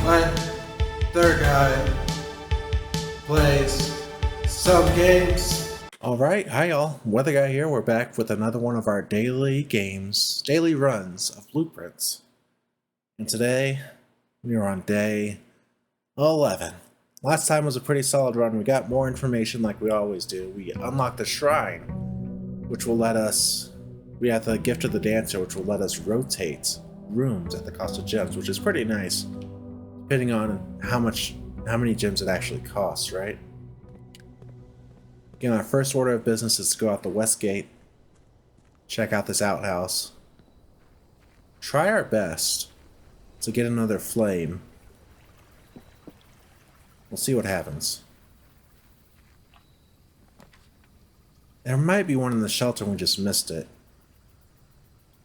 when their guy plays some games. Alright, hi y'all, Weather Guy here. We're back with another one of our daily games, daily runs of blueprints. And today, we are on day 11. Last time was a pretty solid run. We got more information like we always do. We unlocked the shrine, which will let us, we have the gift of the dancer, which will let us rotate rooms at the cost of gems, which is pretty nice, depending on how many gems it actually costs, right? Again, our first order of business is to go out the west gate, check out this outhouse, try our best to get another flame. We'll see what happens. There might be one in the shelter and we just missed it.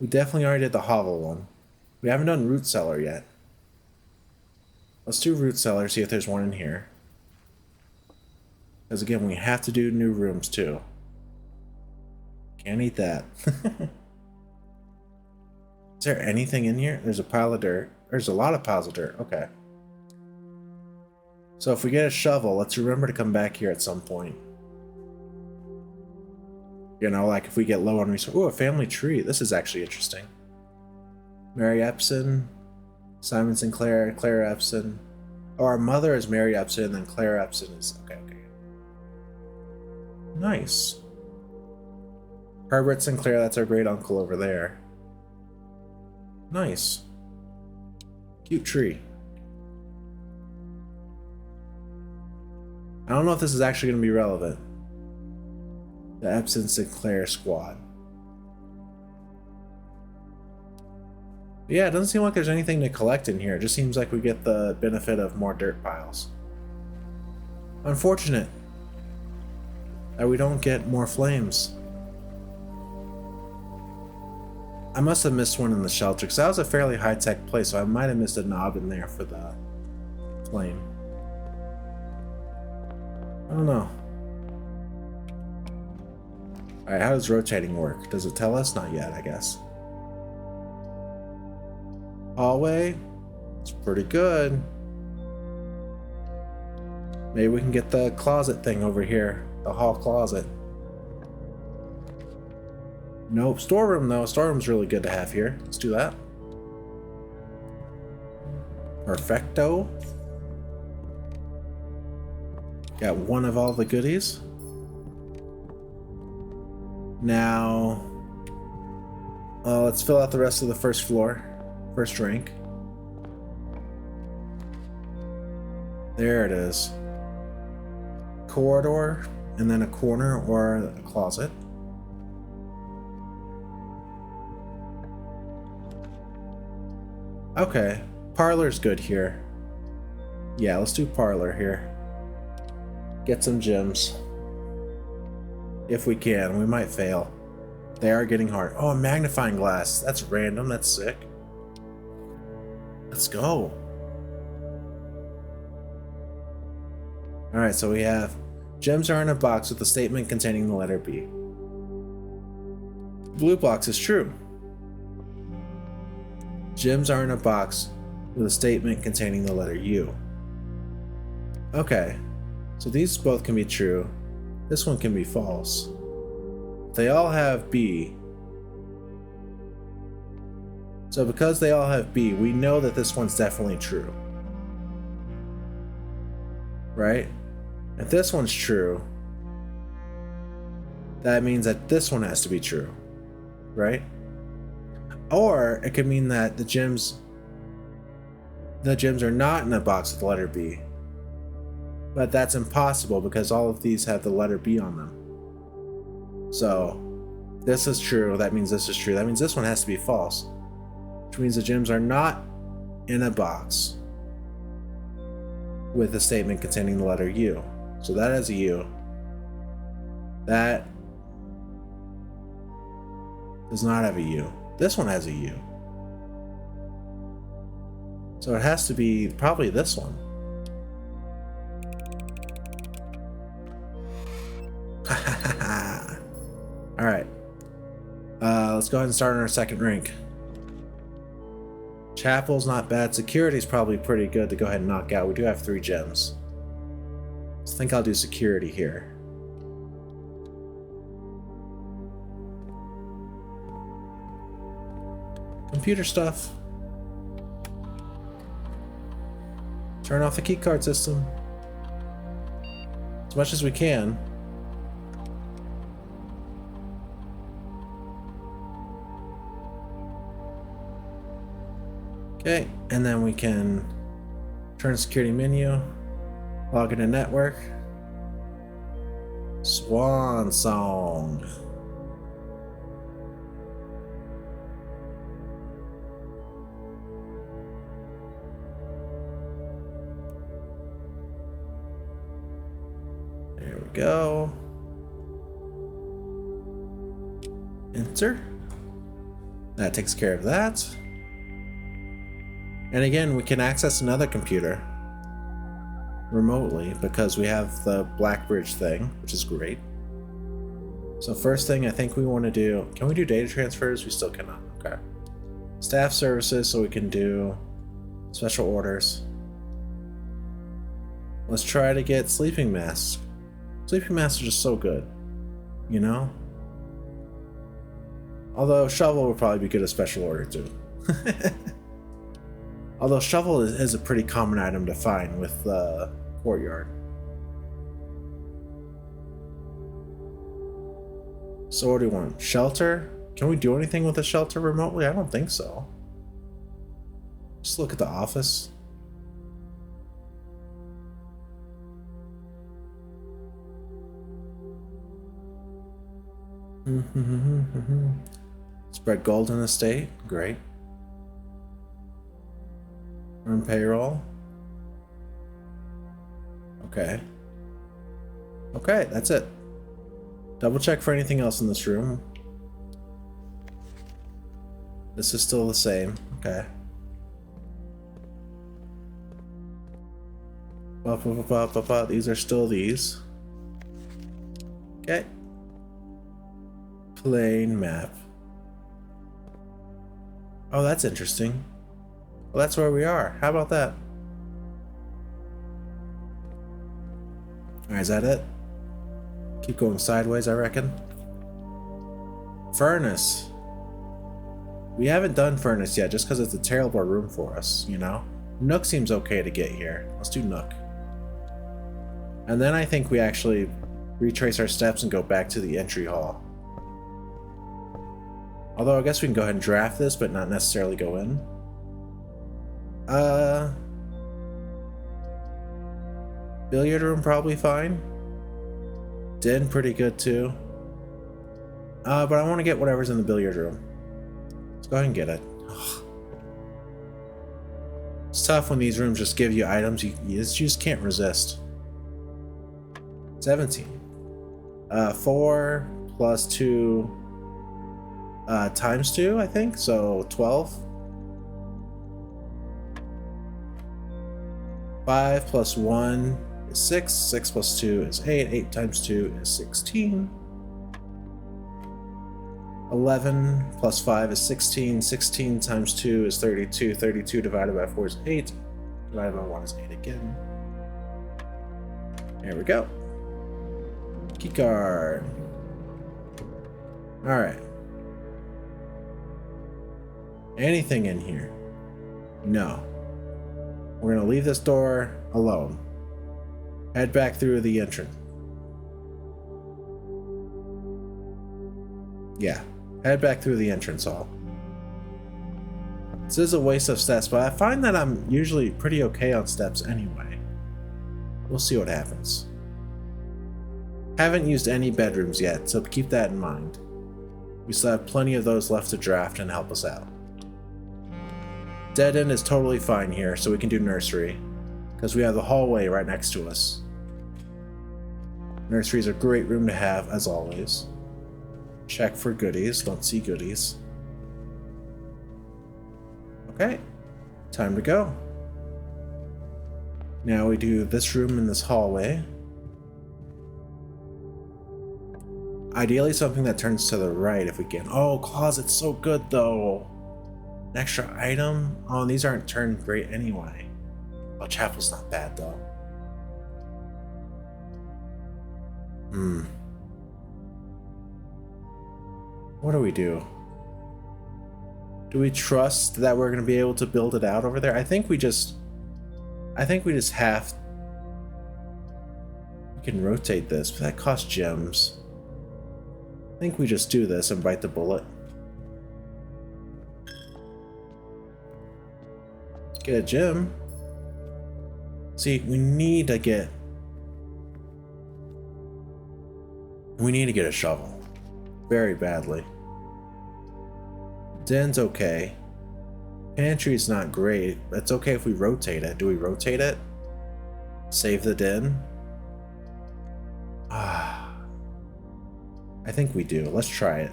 We definitely already did the hovel one. We haven't done root cellar yet. Let's do root cellar, see if there's one in here. Because again, we have to do new rooms too. Can't eat that. Is there anything in here? There's a pile of dirt. There's a lot of piles of dirt. Okay. So if we get a shovel, let's remember to come back here at some point. You know, like if we get low on resources. Ooh, a family tree. This is actually interesting. Mary Epson, Simon Sinclair, Claire Epson. Oh, our mother is Mary Epson, and then Claire Epson is... Okay. Nice. Herbert Sinclair, that's our great uncle over there. Nice. Cute tree. I don't know if this is actually going to be relevant. The Epson Sinclair squad. But yeah, it doesn't seem like there's anything to collect in here. It just seems like we get the benefit of more dirt piles. Unfortunate that we don't get more flames. I must have missed one in the shelter, because that was a fairly high-tech place, so I might have missed a knob in there for the flame. I don't know. Alright, how does rotating work? Does it tell us? Not yet, I guess. Hallway? It's pretty good. Maybe we can get the closet thing over here. The hall closet. Nope. Storeroom, though. Storeroom's really good to have here. Let's do that. Perfecto. Got one of all the goodies. Now, let's fill out the rest of the first floor. First rank. There it is. Corridor, and then a corner or a closet. Okay, parlor's good here. Yeah, let's do parlor here. Get some gems. If we can, we might fail. They are getting hard. Oh, a magnifying glass. That's random, that's sick. Let's go. Alright, so we have gems are in a box with a statement containing the letter B. Blue box is true. Gems are in a box with a statement containing the letter U. Okay, so these both can be true. This one can be false. They all have B. So because they all have B, we know that this one's definitely true. Right? If this one's true, that means that this one has to be true, right? Or it could mean that the gems are not in a box with the letter B. But that's impossible because all of these have the letter B on them. So this is true, that means this is true. That means this one has to be false, which means the gems are not in a box with a statement containing the letter U. So that has a U. That does not have a U. This one has a U. So it has to be probably this one. Alright. Let's go ahead and start on our second rank. Chapel's not bad. Security's probably pretty good to go ahead and knock out. We do have 3 gems. So I think I'll do security here. Computer stuff. Turn off the keycard system. As much as we can. Okay, and then we can turn security menu, log into network. Swan song. There we go. Enter. That takes care of that. And again, we can access another computer remotely because we have the Blackbridge thing, which is great. So first thing I think we want to do, can we do data transfers? We still cannot. Okay. Staff services, so we can do special orders. Let's try to get sleeping masks. Sleeping masks are just so good, you know? Although shovel would probably be good as special order too. Although shovel is a pretty common item to find with courtyard. So what do we want? Shelter? Can we do anything with the shelter remotely? I don't think so. Just look at the office. Spread golden estate. Great. Run payroll. Okay. Okay, that's it. Double check for anything else in this room. This is still the same. Okay. These are still these. Okay. Plain map. Oh, that's interesting. Well, that's where we are. How about that? Alright, is that it? Keep going sideways, I reckon. Furnace. We haven't done furnace yet, just because it's a terrible room for us, you know? Nook seems okay to get here. Let's do Nook. And then I think we actually retrace our steps and go back to the entry hall. Although I guess we can go ahead and draft this, but not necessarily go in. Billiard room probably fine. Den pretty good too. But I want to get whatever's in the billiard room. Let's go ahead and get it. Ugh. It's tough when these rooms just give you items you just can't resist. 17. 4 plus 2 times 2, I think, so 12. 5 plus 1 is 6, 6 plus 2 is 8, 8 times 2 is 16. 11 plus 5 is 16, 16 times 2 is 32, 32 divided by 4 is 8, divided by 1 is 8 again. There we go. Keycard. Alright. Anything in here? No. We're gonna leave this door alone. Head back through the entrance. Yeah, head back through the entrance hall. This is a waste of steps, but I find that I'm usually pretty okay on steps anyway. We'll see what happens. Haven't used any bedrooms yet, so keep that in mind. We still have plenty of those left to draft and help us out. Dead end is totally fine here, so we can do nursery, because we have the hallway right next to us. Nursery is a great room to have, as always. Check for goodies, don't see goodies. Okay, time to go. Now we do this room in this hallway. Ideally something that turns to the right if we can. Oh, closet's so good though. An extra item? Oh, and these aren't turned great anyway. Well, chapel's not bad though. What do we do? Do we trust that we're going to be able to build it out over there? I think we just have. We can rotate this, but that costs gems. I think we just do this and bite the bullet. Get a gem. See, we need to get a shovel. Very badly. Den's okay. Pantry's not great. It's okay if we rotate it. Do we rotate it? Save the den? I think we do. Let's try it.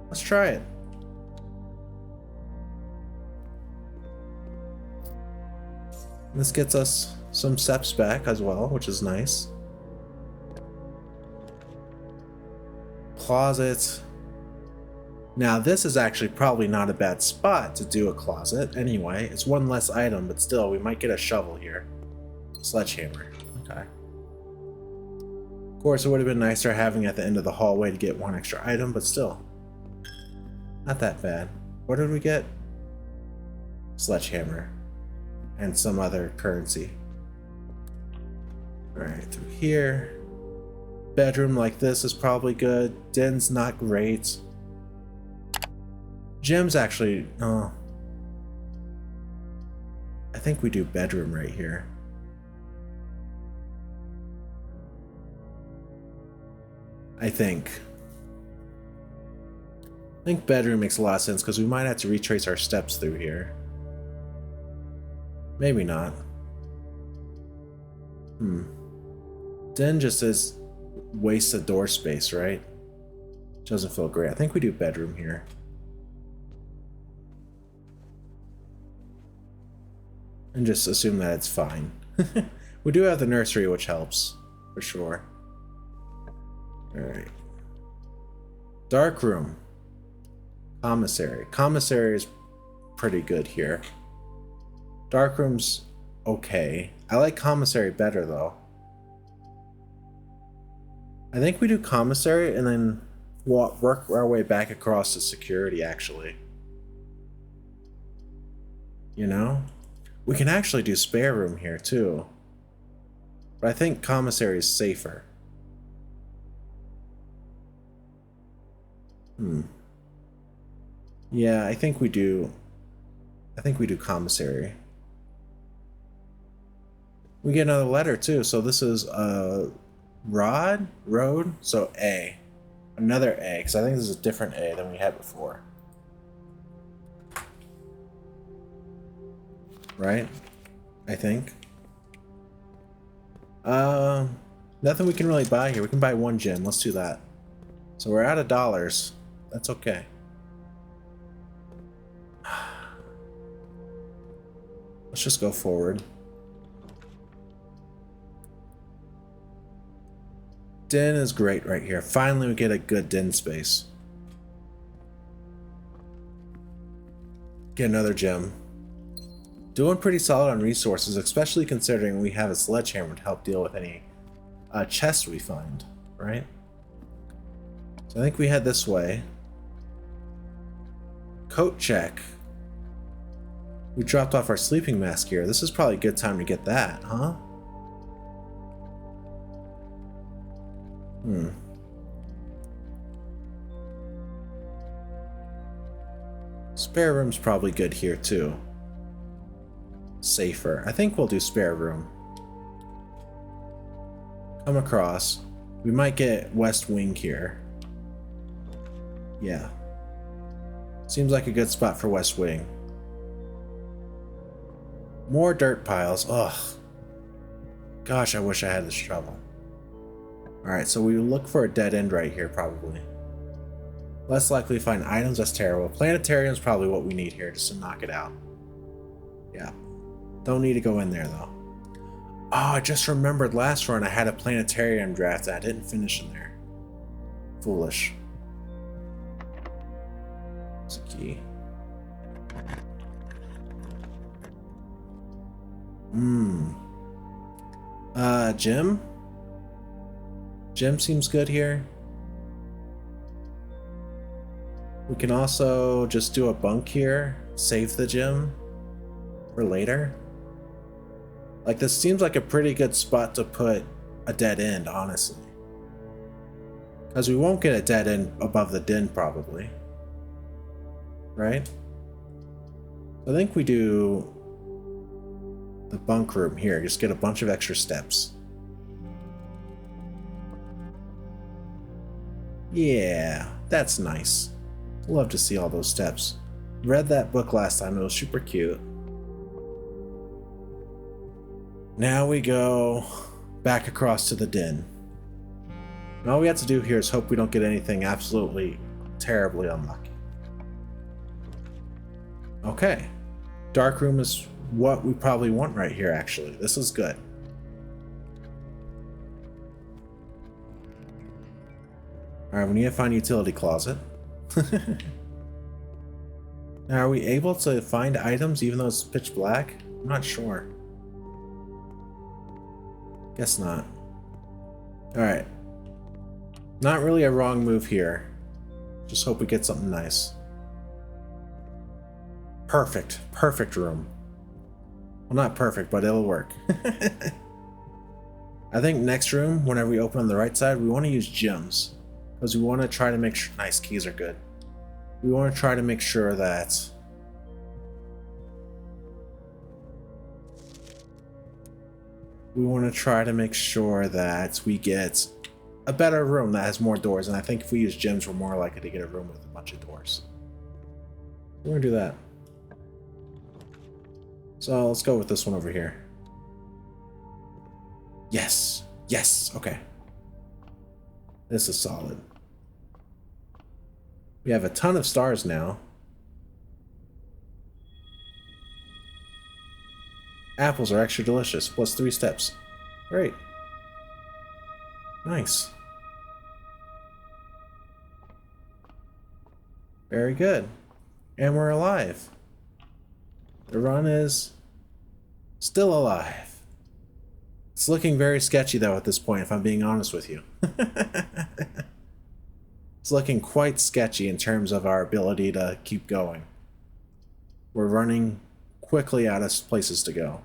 Let's try it. This gets us some steps back as well, which is nice. Closet. Now this is actually probably not a bad spot to do a closet anyway. It's one less item, but still we might get a shovel here. Sledgehammer. Okay. Of course, it would have been nicer having at the end of the hallway to get one extra item, but still. Not that bad. What did we get? Sledgehammer. And some other currency. Alright, through here. Bedroom like this is probably good. Den's not great. Gems actually, I think we do bedroom right here. I think bedroom makes a lot of sense because we might have to retrace our steps through here. Maybe not. Den just is wasted door space, right? Doesn't feel great. I think we do bedroom here. And just assume that it's fine. We do have the nursery, which helps, for sure. Alright. Dark room. Commissary. Commissary is pretty good here. Dark room's okay. I like commissary better though. I think we do commissary and then work our way back across to security actually. You know? We can actually do spare room here too. But I think commissary is safer. Yeah, I think we do commissary. We get another letter too, so this is road, so A. Another A, because I think this is a different A than we had before. Right? I think. Nothing we can really buy here. We can buy one gem. Let's do that. So we're out of dollars. That's okay. Let's just go forward. Den is great right here. Finally we get a good den space. Get another gem. Doing pretty solid on resources, especially considering we have a sledgehammer to help deal with any chests we find, right? So I think we head this way. Coat check. We dropped off our sleeping mask here. This is probably a good time to get that, huh? Spare room's probably good here too. Safer. I think we'll do spare room. Come across. We might get west wing here. Yeah. Seems like a good spot for west wing. More dirt piles. Ugh. Gosh, I wish I had this shovel. Alright, so we look for a dead end right here, probably. Less likely to find items, that's terrible. Planetarium's probably what we need here, just to knock it out. Yeah. Don't need to go in there, though. Oh, I just remembered last run I had a planetarium draft and I didn't finish in there. Foolish. key. Gym? Gym seems good here. We can also just do a bunk here, save the gym for later. Like, this seems like a pretty good spot to put a dead end, honestly. Because we won't get a dead end above the den, probably. Right? I think we do the bunk room here, just get a bunch of extra steps. Yeah, that's nice. Love to see all those steps. Read that book last time, it was super cute. Now we go back across to the den. And all we have to do here is hope we don't get anything absolutely terribly unlucky. Okay. Dark room is what we probably want right here, actually. This is good. Alright, we need to find utility closet. Now, are we able to find items even though it's pitch black? I'm not sure. Guess not. Alright. Not really a wrong move here. Just hope we get something nice. Perfect. Perfect room. Well, not perfect, but it'll work. I think next room, whenever we open on the right side, we want to use gems. Because we want to try to make sure... Nice, keys are good. We want to try to make sure that... We want to try to make sure that we get a better room that has more doors. And I think if we use gems, we're more likely to get a room with a bunch of doors. We're going to do that. So let's go with this one over here. Yes. Yes. Okay. This is solid. We have a ton of stars now. Apples are extra delicious, plus 3 steps. Great. Nice. Very good. And we're alive. The run is still alive. It's looking very sketchy though at this point, if I'm being honest with you. It's looking quite sketchy in terms of our ability to keep going. We're running quickly out of places to go.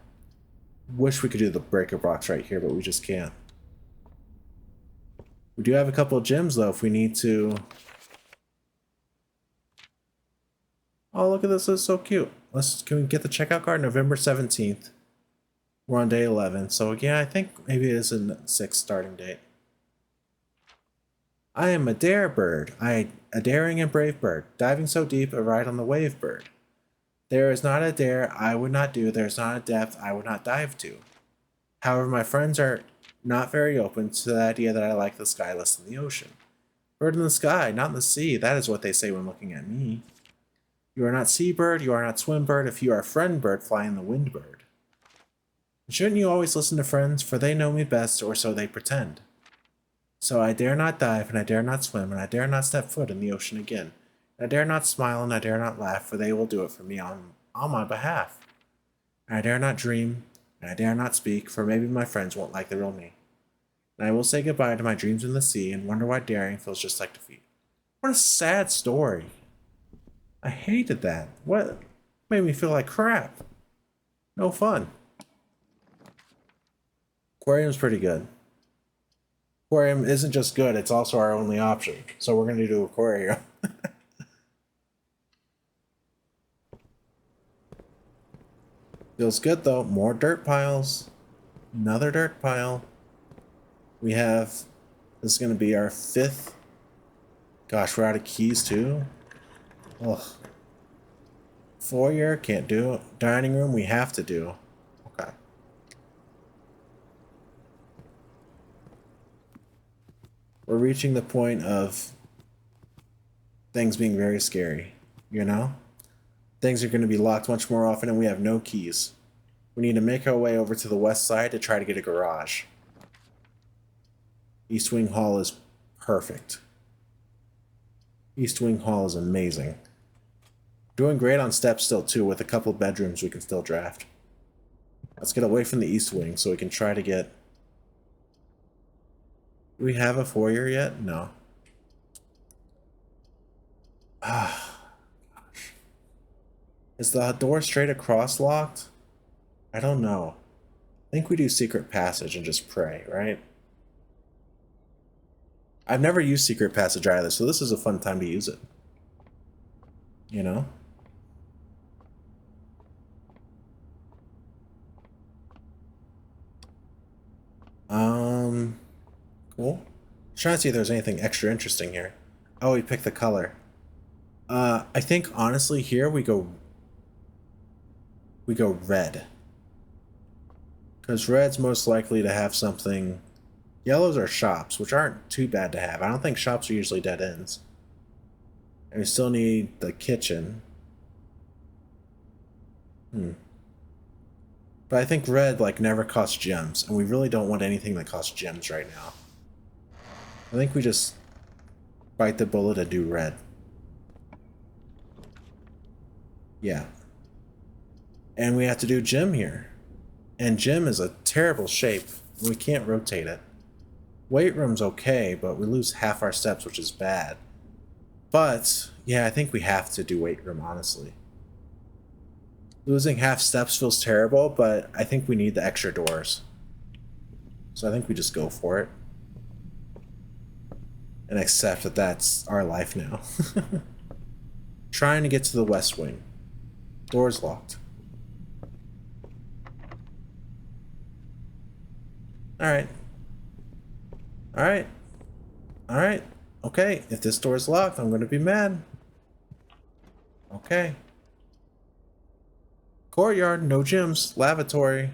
Wish we could do the breaker box right here, but we just can't. We do have a couple of gems though if we need to. Oh, look at this, this is so cute. Can we get the checkout card? November 17th. We're on day 11, so yeah, I think maybe it is a 6th starting date. I am a dare bird, a daring and brave bird, diving so deep a ride on the wave bird. There is not a dare I would not do, there is not a depth I would not dive to. However, my friends are not very open to the idea that I like the sky less than the ocean. Bird in the sky, not in the sea, that is what they say when looking at me. You are not seabird, you are not swim bird, if you are friend bird, fly in the wind bird. Shouldn't you always listen to friends, for they know me best, or so they pretend. So I dare not dive, and I dare not swim, and I dare not step foot in the ocean again. And I dare not smile, and I dare not laugh, for they will do it for me on my behalf. And I dare not dream, and I dare not speak, for maybe my friends won't like the real me. And I will say goodbye to my dreams in the sea, and wonder why daring feels just like defeat. What a sad story. I hated that. What made me feel like crap? No fun. Aquarium's pretty good. Aquarium isn't just good, it's also our only option. So we're going to do aquarium. Feels good though. More dirt piles. Another dirt pile. We have... This is going to be our 5th. Gosh, we're out of keys too. Ugh. Foyer, can't do. Dining room, we have to do. Okay. We're reaching the point of things being very scary, you know? Things are going to be locked much more often and we have no keys. We need to make our way over to the west side to try to get a garage. East Wing Hall is perfect. East Wing Hall is amazing. Doing great on steps still too, with a couple bedrooms we can still draft. Let's get away from the east wing so we can try to get... Do we have a foyer yet? No. Ah, gosh. Is the door straight across locked? I don't know. I think we do secret passage and just pray, right? I've never used secret passage either, so this is a fun time to use it. You know? Cool. Trying to see if there's anything extra interesting here. Oh, we picked the color. I think honestly here we go red. Because red's most likely to have something. Yellows are shops, which aren't too bad to have. I don't think shops are usually dead ends. And we still need the kitchen. But I think red like never costs gems, and we really don't want anything that costs gems right now. I think we just bite the bullet and do red. Yeah. And we have to do gym here. And gym is a terrible shape. We can't rotate it. Weight room's okay, but we lose half our steps, which is bad. But, yeah, I think we have to do weight room, honestly. Losing half steps feels terrible, but I think we need the extra doors. So I think we just go for it. And accept that that's our life now. Trying to get to the west wing. Door's locked. Alright. Alright. Alright. Okay, if this door's locked, I'm gonna be mad. Okay. Courtyard, no gyms, lavatory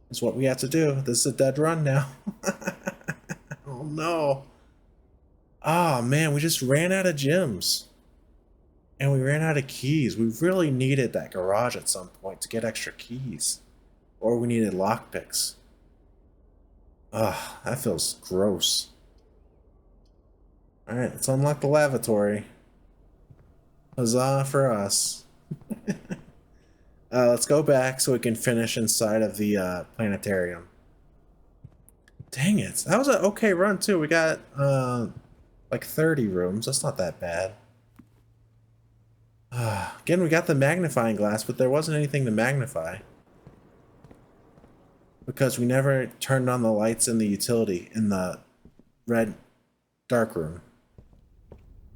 is what we have to do. This is a dead run now. Oh no. Ah, man, we just ran out of gyms. And we ran out of keys. We really needed that garage at some point to get extra keys. Or we needed lockpicks. Ugh, that feels gross. Alright, let's unlock the lavatory. Huzzah for us. Let's go back so we can finish inside of the planetarium. Dang it. That was an okay run too. We got like 30 rooms. That's not that bad. Again, we got the magnifying glass, but there wasn't anything to magnify. Because we never turned on the lights in the utility in the red dark room.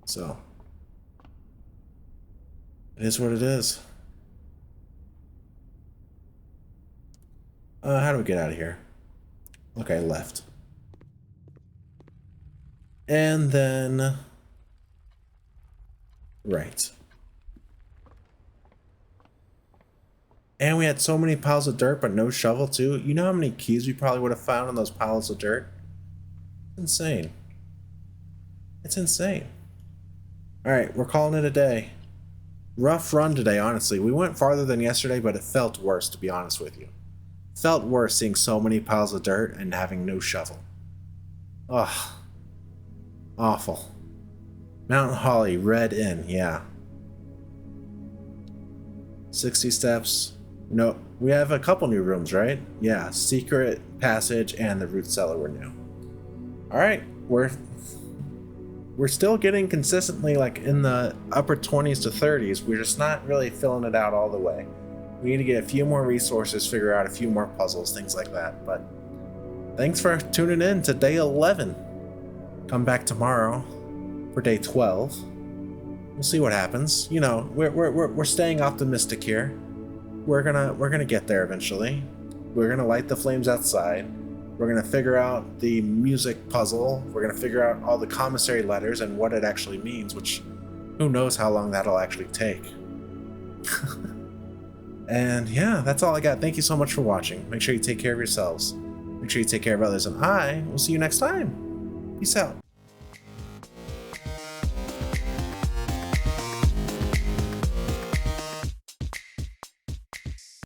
So, it is what it is. How do we get out of here? Okay, left. And then... right. And we had so many piles of dirt, but no shovel too. You know how many keys we probably would have found in those piles of dirt? Insane. It's insane. Alright, we're calling it a day. Rough run today, honestly. We went farther than yesterday, but it felt worse, to be honest with you. Felt worse seeing so many piles of dirt and having no shovel. Ugh. Awful. Mount Holly, Red Inn, yeah. 60 steps. No, we have a couple new rooms, right? Yeah, secret passage and the root cellar were new. Alright, we're still getting consistently like in the upper 20s to 30s. We're just not really filling it out all the way. We need to get a few more resources, figure out a few more puzzles, things like that. But thanks for tuning in to day 11. Come back tomorrow for day 12. We'll see what happens. You know, we're staying optimistic here. We're gonna get there eventually. We're gonna light the flames outside. We're gonna figure out the music puzzle. We're gonna figure out all the commissary letters and what it actually means, which who knows how long that'll actually take. And yeah, that's all I got. Thank you so much for watching. Make sure you take care of yourselves. Make sure you take care of others, and I will see you next time. Peace out.